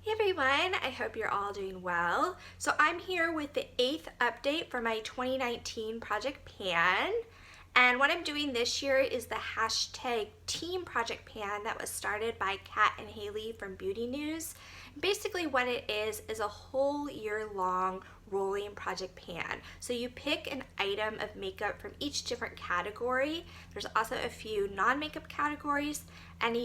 Hey everyone, I hope you're all doing well. So I'm here with the 8th update for my 2019 Project Pan. And what I'm doing this year is the hashtag TeamProjectPan that was started by Kat and Hailey from Beauty News. Basically what it is a whole year-long rolling project pan. So you pick an item of makeup from each different category. There's also a few non-makeup categories, and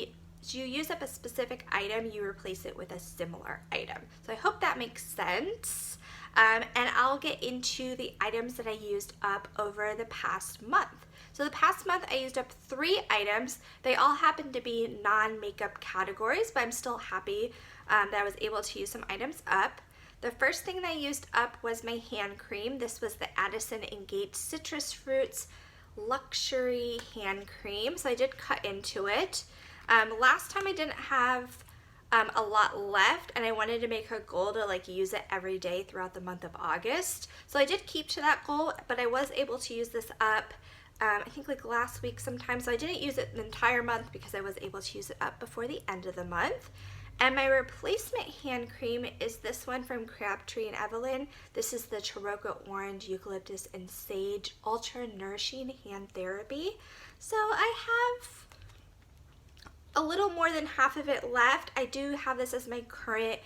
you use up a specific item, you replace it with a similar item. So I hope that makes sense. And I'll get into the items that I used up over the past month. So the past month I used up 3 items. They all happen to be non-makeup categories, but I'm still happy that I was able to use some items up. The first thing that I used up was my hand cream. This was the Addison & Gates Citrus Fruits Luxury Hand Cream. So I did cut into it. Last time I didn't have a lot left, and I wanted to make a goal to use it every day throughout the month of August. So I did keep to that goal, but I was able to use this up I think last week sometime. So I didn't use it the entire month because I was able to use it up before the end of the month. And my replacement hand cream is this one from Crabtree and Evelyn. This is the Tarocca Orange, Eucalyptus, and Sage Ultra Nourishing Hand Therapy. So I have a little more than half of it left. I do have this as my current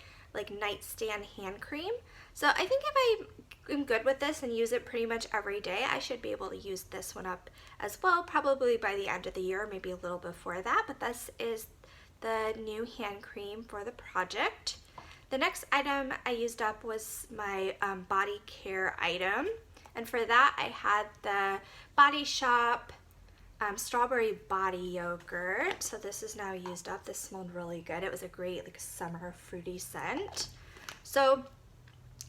nightstand hand cream. So I think if I am good with this and use it pretty much every day, I should be able to use this one up as well, probably by the end of the year, maybe a little before that. But this is the new hand cream for the project. The next item I used up was my body care item, and for that I had the Body Shop strawberry body yogurt. So this is now used up. This smelled really good. It was a great summer fruity scent. So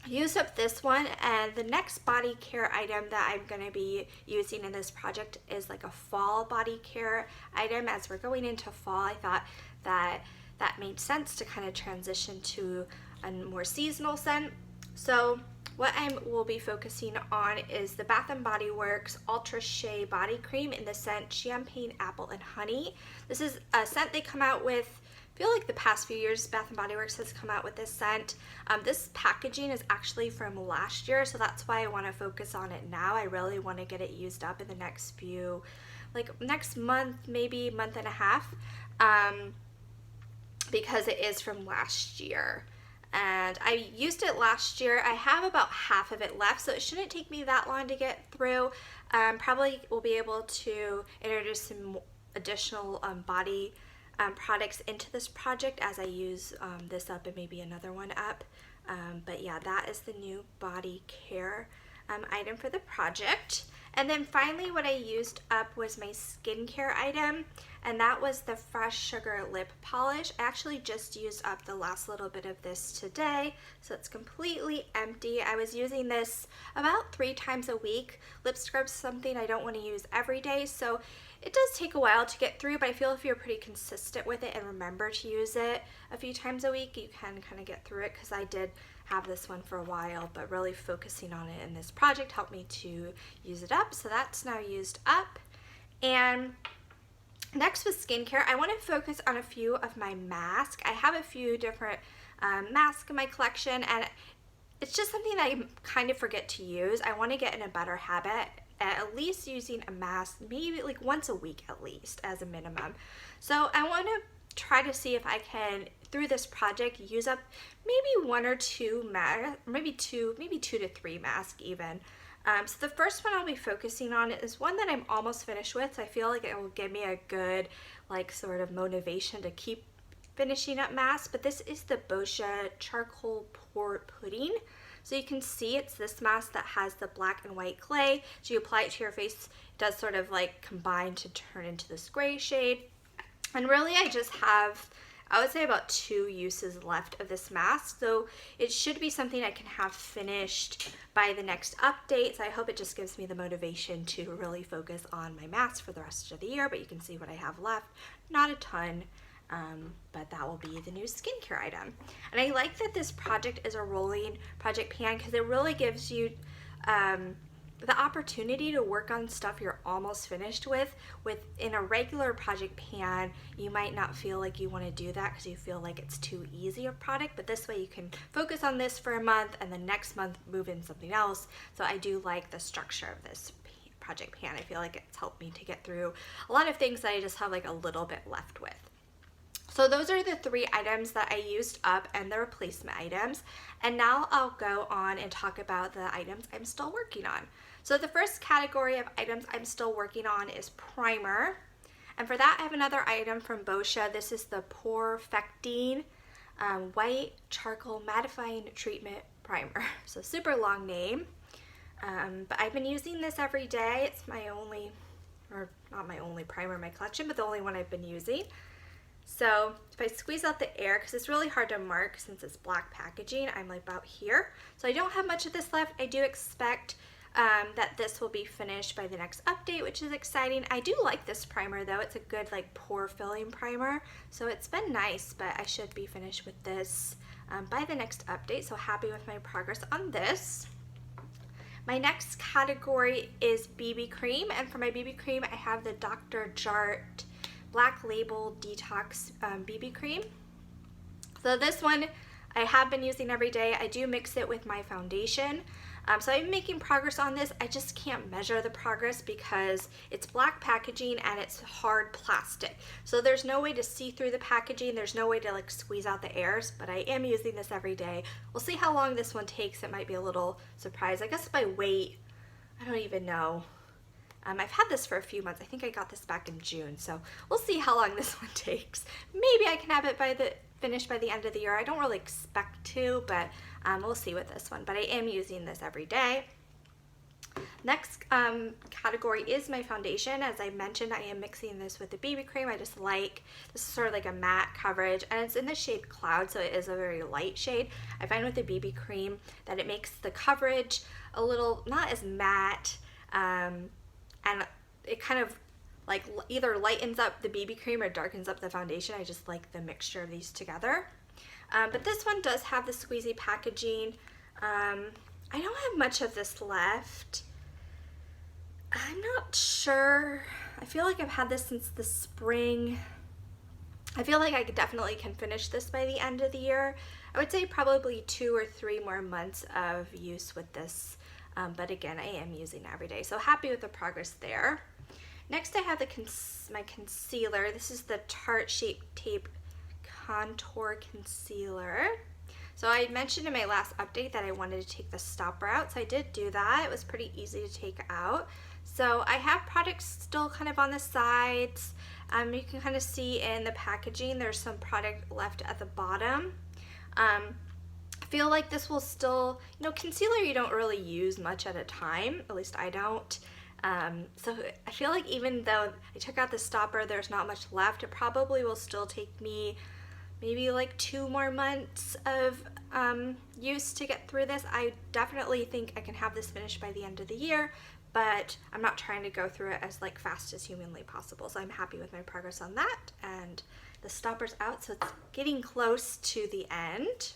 I used up this one, and the next body care item that I'm going to be using in this project is a fall body care item. As we're going into fall, I thought that made sense to kind of transition to a more seasonal scent. So what I will be focusing on is the Bath & Body Works Ultra Shea Body Cream in the scent Champagne Apple and Honey. This is a scent they come out with, I feel like the past few years Bath & Body Works has come out with this scent. This packaging is actually from last year, so that's why I want to focus on it now. I really want to get it used up in the next few, next month, maybe month and a half, because it is from last year. And I used it last year. I have about half of it left, so it shouldn't take me that long to get through. Probably will be able to introduce some additional body products into this project as I use this up and maybe another one up. But yeah, that is the new body care item for the project. And then finally what I used up was my skincare item, and that was the Fresh Sugar Lip Polish. I actually just used up the last little bit of this today, so it's completely empty. I was using this about 3 times a week. Lip scrub's something I don't want to use every day, so it does take a while to get through, but I feel if you're pretty consistent with it and remember to use it a few times a week, you can kind of get through it, because I did have this one for a while, but really focusing on it in this project helped me to use it up. So that's now used up. And next with skincare, I want to focus on a few of my masks. I have a few different masks in my collection, and it's just something that I kind of forget to use. I want to get in a better habit at least using a mask maybe once a week at least as a minimum. So I want to try to see if I can, through this project, use up maybe 1 or 2 masks, maybe 2 to 3 masks even. So the first one I'll be focusing on is one that I'm almost finished with. So I feel like it will give me a good sort of motivation to keep finishing up masks. But this is the Boscia Charcoal Pore Pudding. So you can see it's this mask that has the black and white clay. So you apply it to your face, it does sort of combine to turn into this gray shade. And really I just have, I would say, about 2 uses left of this mask, so it should be something I can have finished by the next update. So I hope it just gives me the motivation to really focus on my masks for the rest of the year. But you can see what I have left, not a ton, but that will be the new skincare item. And I like that this project is a rolling project pan, because it really gives you the opportunity to work on stuff you're almost finished with in a regular project pan, you might not feel like you want to do that because you feel like it's too easy a product, but this way you can focus on this for a month and then next month move in something else. So I do like the structure of this project pan. I feel like it's helped me to get through a lot of things that I just have like a little bit left with. So those are the 3 items that I used up and the replacement items. And now I'll go on and talk about the items I'm still working on. So the first category of items I'm still working on is primer. And for that I have another item from Boscia. This is the Perfecting White Charcoal Mattifying Treatment Primer. So super long name. But I've been using this every day. It's my only, or not my only primer in my collection, but the only one I've been using. So if I squeeze out the air, because it's really hard to mark since it's black packaging, I'm like about here. So I don't have much of this left. I do expect that this will be finished by the next update, which is exciting. I do like this primer though. It's a good like pore filling primer. So it's been nice, but I should be finished with this by the next update. So happy with my progress on this. My next category is BB cream, and for my BB cream I have the Dr. Jart Black Label Detox BB cream. So this one I have been using every day. I do mix it with my foundation. So I'm making progress on this. I just can't measure the progress because it's black packaging and it's hard plastic. So there's no way to see through the packaging. There's no way to like squeeze out the airs, but I am using this every day. We'll see how long this one takes. It might be a little surprise. I guess by weight, I don't even know. I've had this for a few months. I think I got this back in June, so we'll see how long this one takes. Maybe I can have it finished by the end of the year. I don't really expect to, but we'll see with this one. But I am using this every day. Next category is my foundation. As I mentioned, I am mixing this with the BB cream. I just like, this is sort of like a matte coverage, and it's in the shade Cloud, so it is a very light shade. I find with the BB cream that it makes the coverage a little, not as matte, and it kind of like either lightens up the BB cream or darkens up the foundation. I just like the mixture of these together. But this one does have the squeezy packaging. I don't have much of this left. I'm not sure. I feel like I've had this since the spring. I feel like I definitely can finish this by the end of the year. I would say probably 2 or 3 more months of use with this. But again, I am using it every day. So happy with the progress there. Next I have my concealer. This is the Tarte Shape Tape Contour Concealer. So I mentioned in my last update that I wanted to take the stopper out, so I did do that. It was pretty easy to take out. So I have products still kind of on the sides. You can kind of see in the packaging there's some product left at the bottom. I feel like this will still, you know, concealer you don't really use much at a time, at least I don't. So I feel like even though I took out the stopper, there's not much left. It probably will still take me maybe like 2 more months of use to get through this. I definitely think I can have this finished by the end of the year, but I'm not trying to go through it as like fast as humanly possible. So I'm happy with my progress on that, and the stopper's out, so it's getting close to the end.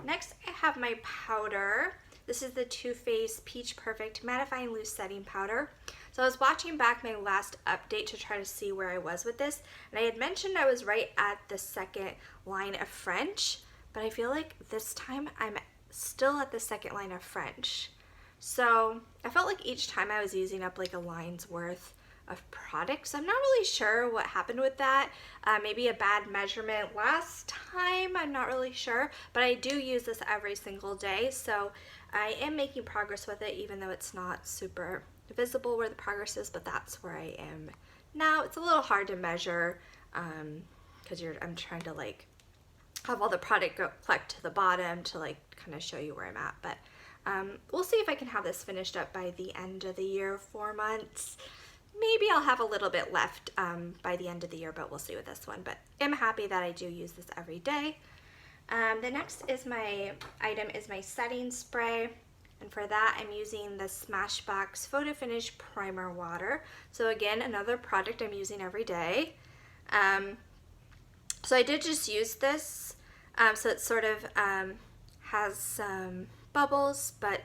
Next I have my powder. This is the Too Faced Peach Perfect Mattifying Loose Setting Powder. So I was watching back my last update to try to see where I was with this, and I had mentioned I was right at the second line of French, but I feel like this time I'm still at the second line of French. So I felt like each time I was using up like a line's worth of product, so I'm not really sure what happened with that. Maybe a bad measurement last time, I'm not really sure, but I do use this every single day, so I am making progress with it, even though it's not super visible where the progress is, but that's where I am now. It's a little hard to measure because I'm trying to like have all the product go collect to the bottom to like kind of show you where I'm at, but we'll see if I can have this finished up by the end of the year, 4 months. Maybe I'll have a little bit left by the end of the year, but we'll see with this one. But I'm happy that I do use this every day. The next is my setting spray, and for that I'm using the Smashbox Photo Finish Primer Water. So again, another product I'm using every day. So I did just use this, so it sort of has some bubbles, but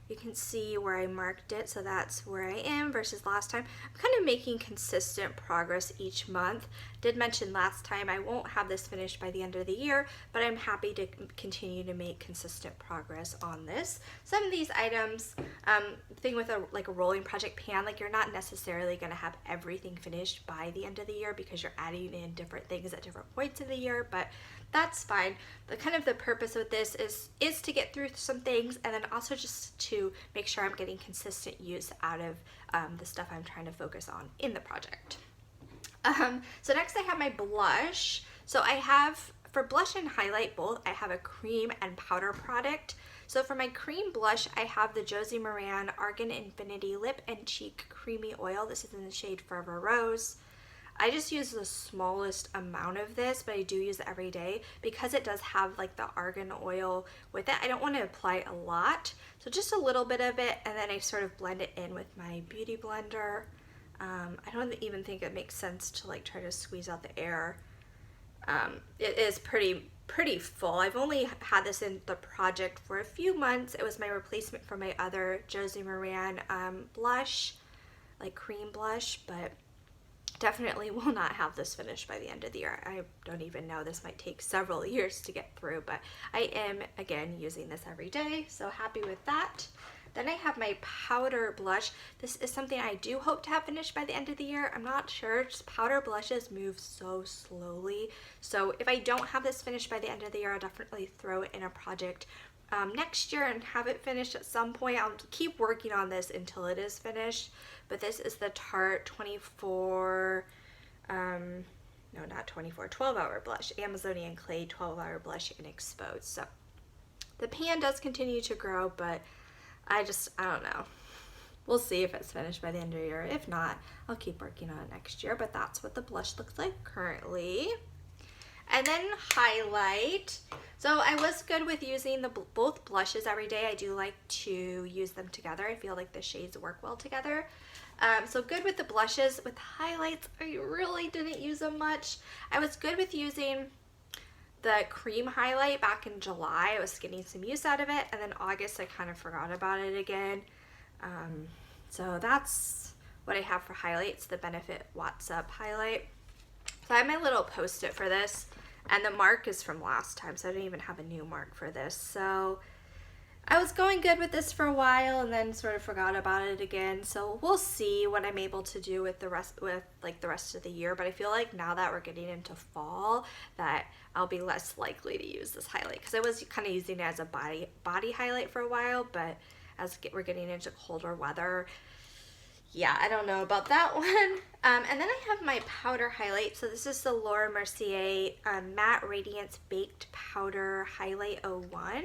You can see where I marked it, so that's where I am versus last time. I'm kind of making consistent progress each month. Did mention last time I won't have this finished by the end of the year, but I'm happy to continue to make consistent progress on this. Some of these items, the thing with a rolling project pan, like you're not necessarily going to have everything finished by the end of the year because you're adding in different things at different points of the year, but that's fine. The purpose of this is to get through some things, and then also just to make sure I'm getting consistent use out of the stuff I'm trying to focus on in the project. So next I have my blush. So I have, for blush and highlight both, I have a cream and powder product. So for my cream blush, I have the Josie Maran Argan Infinity Lip and Cheek Creamy Oil. This is in the shade Forever Rose. I just use the smallest amount of this, but I do use it every day because it does have like the argan oil with it. I don't want to apply a lot, so just a little bit of it, and then I sort of blend it in with my beauty blender. I don't even think it makes sense to like try to squeeze out the air. It is pretty full. I've only had this in the project for a few months. It was my replacement for my other Josie Maran blush, like cream blush, but definitely will not have this finished by the end of the year. I don't even know, this might take several years to get through, but I am again using this every day, so happy with that. Then I have my powder blush. This is something I do hope to have finished by the end of the year. I'm not sure, just powder blushes move so slowly, so if I don't have this finished by the end of the year, I'll definitely throw it in a project next year and have it finished at some point. I'll keep working on this until it is finished, but this is the Tarte 12-hour blush, Amazonian Clay 12-hour blush in Exposed. So the pan does continue to grow, but I don't know. We'll see if it's finished by the end of the year. If not, I'll keep working on it next year, but that's what the blush looks like currently. And then highlight. So I was good with using both blushes every day. I do like to use them together. I feel like the shades work well together. So good with the blushes. With highlights, I really didn't use them much. I was good with using the cream highlight back in July. I was getting some use out of it, and then August I kind of forgot about it again. So that's what I have for highlights, the Benefit Watts Up highlight. So I have my little post-it for this, and the mark is from last time, so I don't even have a new mark for this. So I was going good with this for a while and then sort of forgot about it again. So we'll see what I'm able to do with the rest of the year, but I feel like now that we're getting into fall that I'll be less likely to use this highlight, because I was kind of using it as a body highlight for a while, but as we're getting into colder weather, yeah, I don't know about that one. And then I have my powder highlight. So this is the Laura Mercier Matte Radiance Baked Powder Highlight 01.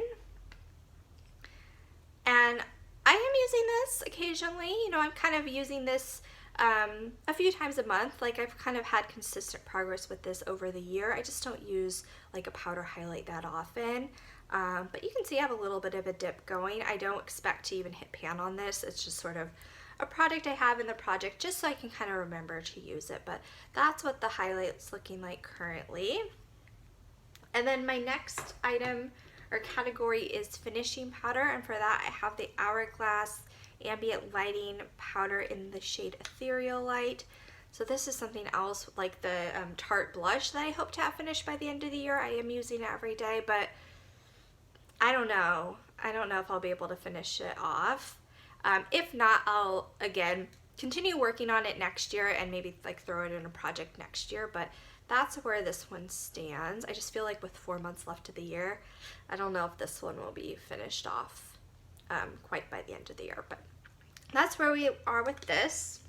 And I am using this occasionally. You know, I'm kind of using this a few times a month. Like, I've kind of had consistent progress with this over the year. I just don't use like a powder highlight that often. But you can see I have a little bit of a dip going. I don't expect to even hit pan on this. It's just sort of a product I have in the project just so I can kind of remember to use it, but that's what the highlight's looking like currently. And then my next item or category is finishing powder, and for that I have the Hourglass Ambient Lighting Powder in the shade Ethereal Light. So this is something else like the Tarte blush that I hope to have finished by the end of the year. I am using it every day, but I don't know if I'll be able to finish it off. If not, I'll again continue working on it next year and maybe like throw it in a project next year, but that's where this one stands. I just feel like with 4 months left of the year, I don't know if this one will be finished off quite by the end of the year, but that's where we are with this.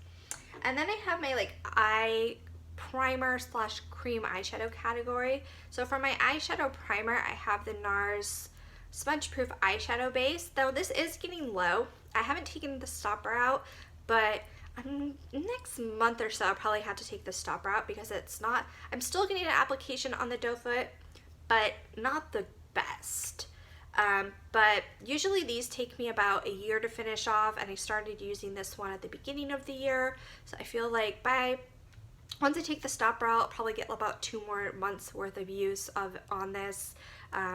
And then I have my like eye primer / cream eyeshadow category. So for my eyeshadow primer, I have the Nars Smudge Proof Eyeshadow Base. Though this is getting low, I haven't taken the stopper out, but next month or so I'll probably have to take the stopper out because it's not, I'm still getting an application on the doe foot, but not the best. But usually these take me about a year to finish off, and I started using this one at the beginning of the year, so I feel like once I take the stopper out, I'll probably get about 2 more months worth of use on this.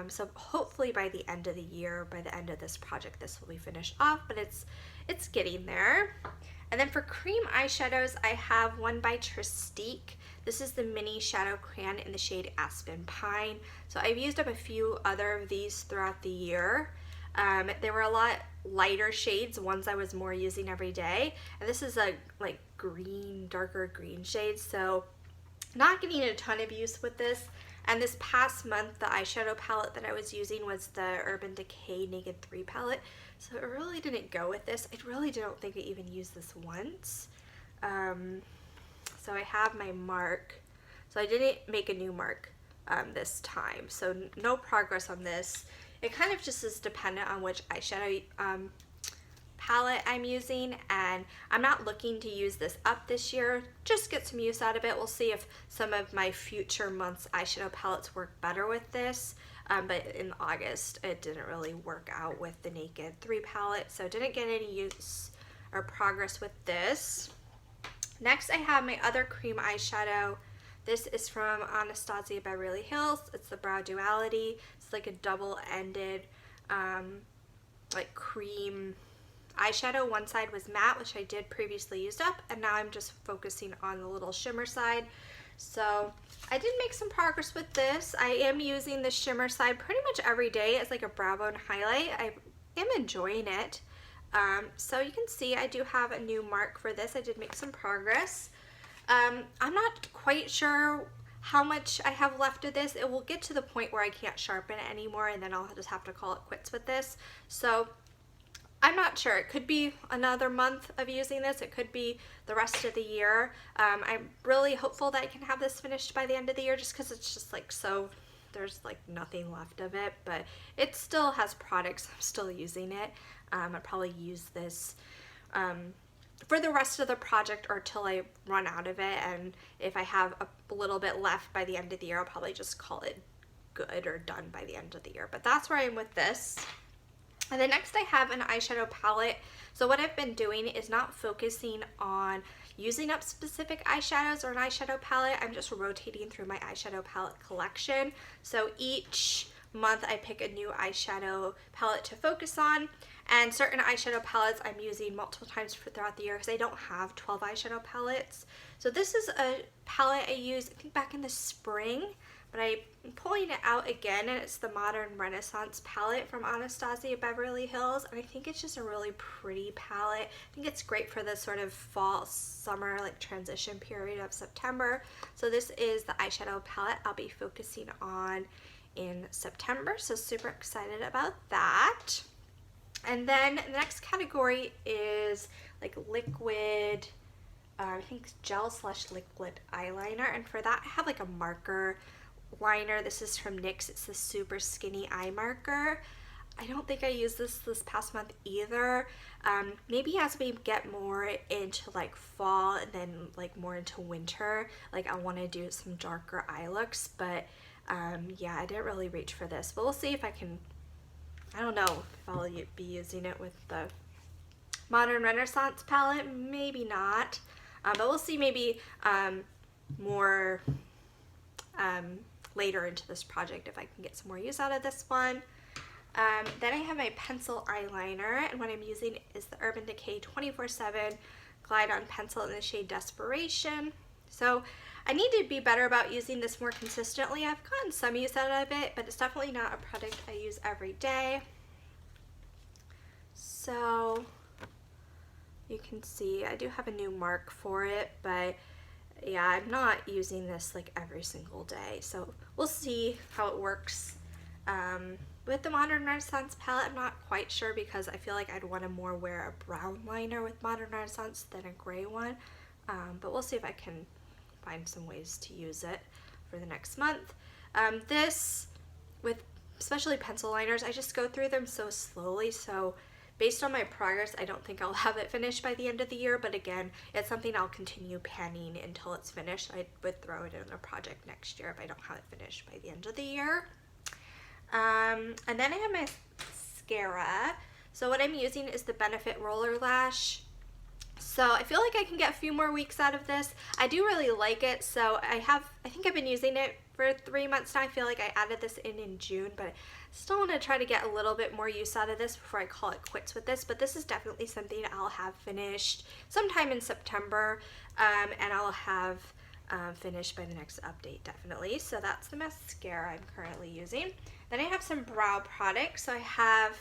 So hopefully by the end of the year, by the end of this project, this will be finished off, but it's getting there. And then for cream eyeshadows, I have one by trèStiQue. This is the mini shadow crayon in the shade Aspen Pine. So I've used up a few other of these throughout the year. They were a lot lighter shades, ones I was more using every day. And this is a like green, darker green shade, so not getting a ton of use with this. And this past month, the eyeshadow palette that I was using was the Urban Decay Naked 3 palette. So it really didn't go with this. I really don't think I even used this once. So I have my mark. So I didn't make a new mark this time. So no progress on this. It kind of just is dependent on which eyeshadow palette I'm using, and I'm not looking to use this up this year, just get some use out of it. We'll see if some of my future months eyeshadow palettes work better with this, but in August it didn't really work out with the Naked 3 palette, so didn't get any use or progress with this. Next I have my other cream eyeshadow. This is from Anastasia Beverly Hills. It's the Brow Duality. It's like a double-ended like cream eyeshadow. One side was matte, which I did previously used up, and now I'm just focusing on the little shimmer side. So I did make some progress with this. I am using the shimmer side pretty much every day as like a brow bone highlight. I am enjoying it. So you can see I do have a new mark for this. I did make some progress. I'm not quite sure how much I have left of this. It will get to the point where I can't sharpen it anymore, and then I'll just have to call it quits with this. So I'm not sure. It could be another month of using this. It could be the rest of the year. I'm really hopeful that I can have this finished by the end of the year, just because it's just like so, there's like nothing left of it, but it still has products. I'm still using it. I'll probably use this for the rest of the project or till I run out of it, and if I have a little bit left by the end of the year, I'll probably just call it good or done by the end of the year. But that's where I am with this. And then next I have an eyeshadow palette. So what I've been doing is not focusing on using up specific eyeshadows or an eyeshadow palette. I'm just rotating through my eyeshadow palette collection. So each month I pick a new eyeshadow palette to focus on, and certain eyeshadow palettes I'm using multiple times throughout the year because I don't have 12 eyeshadow palettes. So this is a palette I used I think back in the spring, but I'm pulling it out again, and it's the Modern Renaissance palette from Anastasia Beverly Hills, and I think it's just a really pretty palette. I think it's great for this sort of fall, summer, like transition period of September. So this is the eyeshadow palette I'll be focusing on in September, so super excited about that. And then the next category is like liquid, I think gel / liquid eyeliner, and for that I have like a marker liner. This is from NYX. It's the super skinny eye marker. I don't think I used this past month either. Maybe as we get more into like fall and then like more into winter, like I want to do some darker eye looks, but yeah, I didn't really reach for this, but we'll see if I can. I don't know if I'll be using it with the Modern Renaissance palette, maybe not, but we'll see maybe more later into this project if I can get some more use out of this one. Then I have my pencil eyeliner, and what I'm using is the Urban Decay 24/7 Glide On Pencil in the shade Desperation. So I need to be better about using this more consistently. I've gotten some use out of it, but it's definitely not a product I use every day. So you can see I do have a new mark for it, but yeah, I'm not using this like every single day. So we'll see how it works. With the Modern Renaissance palette, I'm not quite sure because I feel like I'd want to more wear a brown liner with Modern Renaissance than a gray one. But we'll see if I can find some ways to use it for the next month. This, with especially pencil liners, I just go through them so slowly, so based on my progress, I don't think I'll have it finished by the end of the year, but again, it's something I'll continue panning until it's finished. I would throw it in a project next year if I don't have it finished by the end of the year. And then I have my mascara. So what I'm using is the Benefit Roller Lash So I feel like I can get a few more weeks out of this. I do really like it, so I think I've been using it for 3 months now. I feel like I added this in June, but I still want to try to get a little bit more use out of this before I call it quits with this. But this is definitely something I'll have finished sometime in September, and I'll have finished by the next update, definitely. So that's the mascara I'm currently using. Then I have some brow products. So I have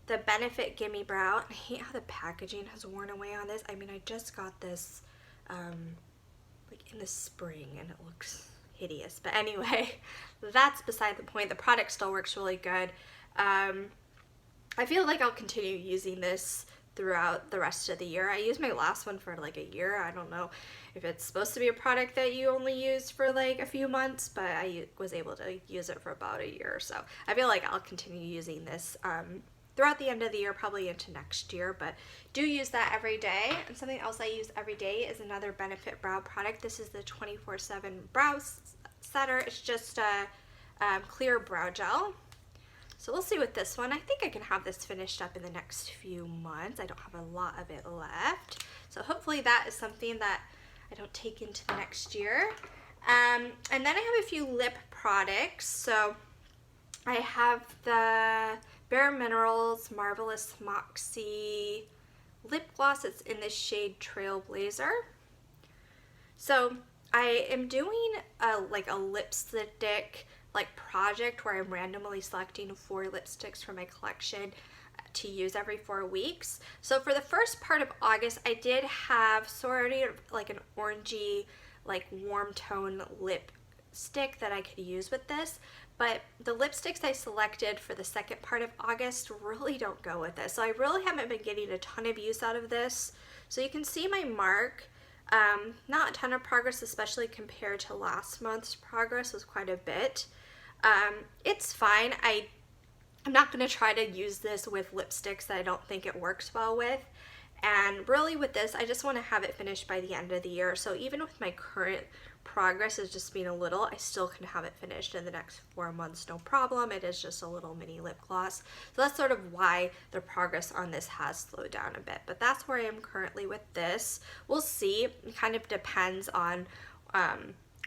the Benefit Gimme Brow. I hate how the packaging has worn away on this. I mean, I just got this like in the spring and it looks hideous. But anyway, that's beside the point. The product still works really good. I feel like I'll continue using this throughout the rest of the year. I used my last one for like a year. I don't know if it's supposed to be a product that you only use for like a few months, but I was able to use it for about a year or so. I feel like I'll continue using this throughout the end of the year, probably into next year, but do use that every day. And something else I use every day is another Benefit Brow product. This is the 24/7 Brow Setter. It's just a clear brow gel. So we'll see with this one. I think I can have this finished up in the next few months. I don't have a lot of it left. So hopefully that is something that I don't take into the next year. And then I have a few lip products. So I have the Bare Minerals Marvelous Moxie lip gloss. It's in the shade Trailblazer. So I am doing like a lipstick project where I'm randomly selecting 4 lipsticks from my collection to use every 4 weeks. So for the first part of August, I did have sort of like an orangey, like warm tone lipstick that I could use with this. But the lipsticks I selected for the second part of August really don't go with this. So I really haven't been getting a ton of use out of this. So you can see my mark. Not a ton of progress, especially compared to last month's progress was quite a bit. It's fine. I'm not going to try to use this with lipsticks that I don't think it works well with. And really with this, I just want to have it finished by the end of the year. So even with my current progress is just being a little, I still can have it finished in the next 4 months, no problem. It is just a little mini lip gloss. So that's sort of why the progress on this has slowed down a bit. But that's where I am currently with this. We'll see. It kind of depends on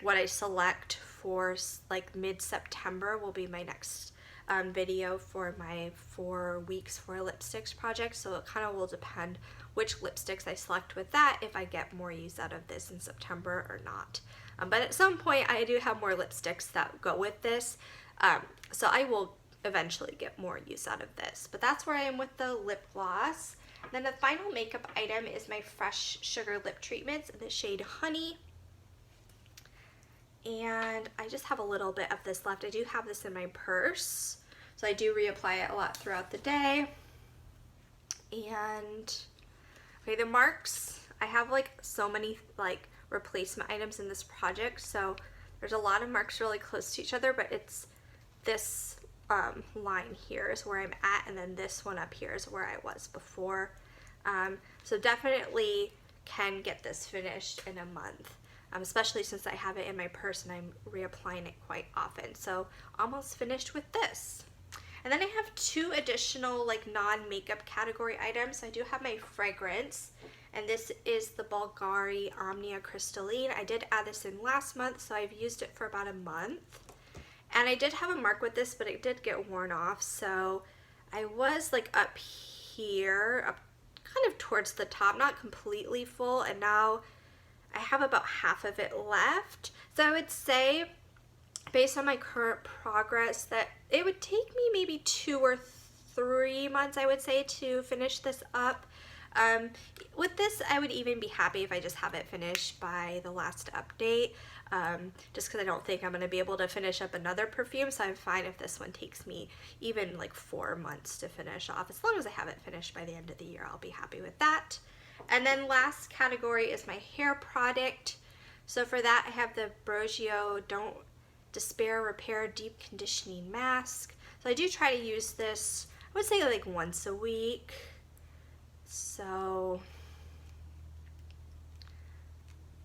what I select for like mid-September will be my next video for my 4 weeks for lipsticks project. So it kind of will depend which lipsticks I select with that, if I get more use out of this in September or not. But at some point I do have more lipsticks that go with this, so I will eventually get more use out of this. But that's where I am with the lip gloss. And then the final makeup item is my Fresh Sugar Lip Treatments in the shade Honey. And I just have a little bit of this left. I do have this in my purse, so I do reapply it a lot throughout the day. And okay, the marks, I have like so many like replacement items in this project, so there's a lot of marks really close to each other, but it's this line here is where I'm at, and then this one up here is where I was before. So definitely can get this finished in a month. Especially since I have it in my purse and I'm reapplying it quite often. So almost finished with this. And then I have 2 additional like non-makeup category items. So I do have my fragrance, and this is the Bulgari Omnia Crystalline. I did add this in last month, so I've used it for about a month. And I did have a mark with this, but it did get worn off. So I was like up here, up kind of towards the top, not completely full, and now I have about half of it left. So I would say, based on my current progress, that it would take me maybe 2 or 3 months, I would say, to finish this up. With this, I would even be happy if I just have it finished by the last update, just because I don't think I'm going to be able to finish up another perfume, so I'm fine if this one takes me even like 4 months to finish off. As long as I have it finished by the end of the year, I'll be happy with that. And then last category is my hair product. So for that, I have the Brogio Don't Despair Repair Deep Conditioning Mask. So I do try to use this, I would say like once a week. So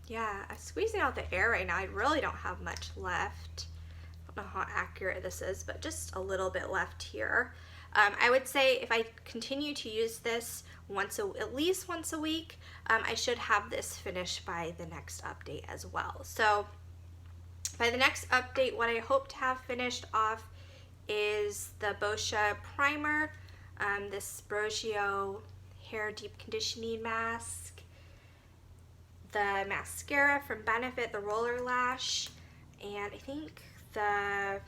yeah, I'm squeezing out the air right now. I really don't have much left. I don't know how accurate this is, but just a little bit left here. I would say if I continue to use this at least once a week, I should have this finished by the next update as well. So by the next update, what I hope to have finished off is the Boscia primer, this Brogio hair deep conditioning mask, the mascara from Benefit, the Roller Lash, and I think the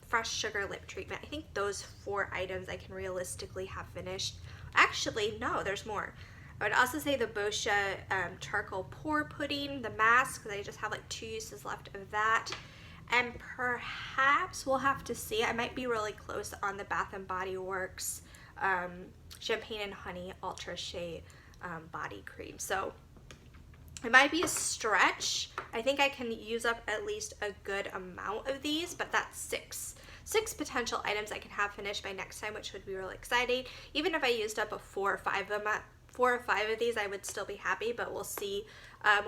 Fresh Sugar Lip Treatment. I think those 4 items I can realistically have finished. Actually, no, there's more. I would also say the Boscia Charcoal Pore Pudding, the mask, because I just have like 2 uses left of that. And perhaps we'll have to see. I might be really close on the Bath & Body Works Champagne and Honey Ultra Shea Body Cream. So it might be a stretch. I think I can use up at least a good amount of these, but that's 6 potential items I can have finished by next time, which would be really exciting. Even if I used up 4 or 5 of these, I would still be happy, but we'll see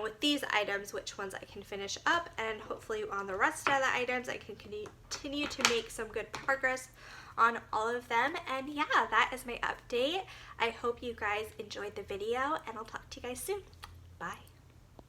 with these items which ones I can finish up, and hopefully on the rest of the items I can continue to make some good progress on all of them. And yeah, that is my update. I hope you guys enjoyed the video, and I'll talk to you guys soon. Bye.